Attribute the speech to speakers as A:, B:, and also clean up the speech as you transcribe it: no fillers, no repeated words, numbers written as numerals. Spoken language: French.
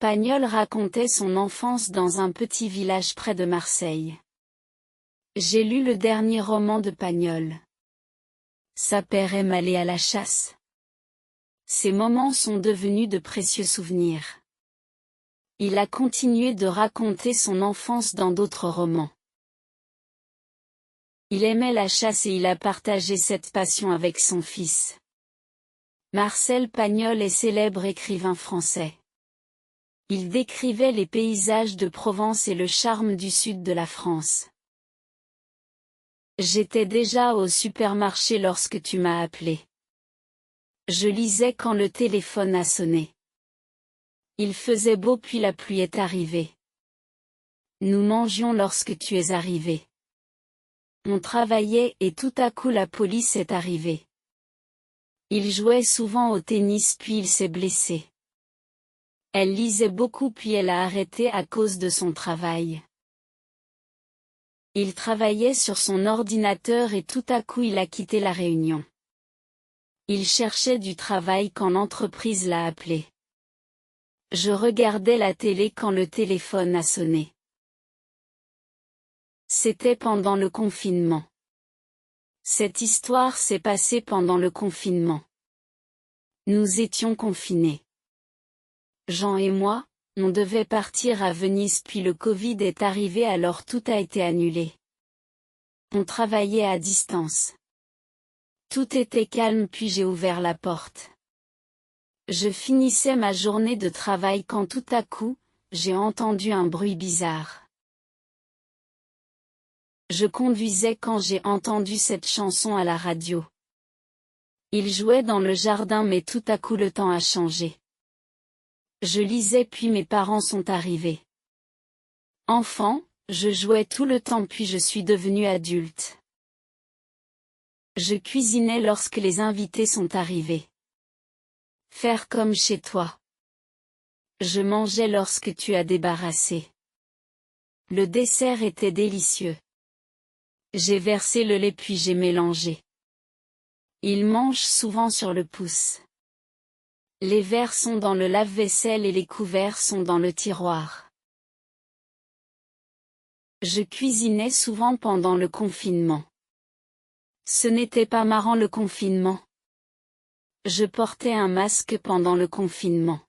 A: Pagnol racontait son enfance dans un petit village près de Marseille. J'ai lu le dernier roman de Pagnol. Sa père aime aller à la chasse. Ces moments sont devenus de précieux souvenirs. Il a continué de raconter son enfance dans d'autres romans. Il aimait la chasse et il a partagé cette passion avec son fils. Marcel Pagnol est célèbre écrivain français. Il décrivait les paysages de Provence et le charme du sud de la France. J'étais déjà au supermarché lorsque tu m'as appelé. Je lisais quand le téléphone a sonné. Il faisait beau puis la pluie est arrivée. Nous mangions lorsque tu es arrivé. On travaillait et tout à coup la police est arrivée. Il jouait souvent au tennis puis il s'est blessé. Elle lisait beaucoup puis elle a arrêté à cause de son travail. Il travaillait sur son ordinateur et tout à coup il a quitté la réunion. Il cherchait du travail quand l'entreprise l'a appelé. Je regardais la télé quand le téléphone a sonné. C'était pendant le confinement. Cette histoire s'est passée pendant le confinement. Nous étions confinés. Jean et moi, on devait partir à Venise puis le Covid est arrivé alors tout a été annulé. On travaillait à distance. Tout était calme puis j'ai ouvert la porte. Je finissais ma journée de travail quand tout à coup, j'ai entendu un bruit bizarre. Je conduisais quand j'ai entendu cette chanson à la radio. Il jouait dans le jardin mais tout à coup le temps a changé. Je lisais puis mes parents sont arrivés. Enfant, je jouais tout le temps puis je suis devenu adulte. Je cuisinais lorsque les invités sont arrivés. Faire comme chez toi. Je mangeais lorsque tu as débarrassé. Le dessert était délicieux. J'ai versé le lait puis j'ai mélangé. Il mange souvent sur le pouce. Les verres sont dans le lave-vaisselle et les couverts sont dans le tiroir. Je cuisinais souvent pendant le confinement. Ce n'était pas marrant le confinement. Je portais un masque pendant le confinement.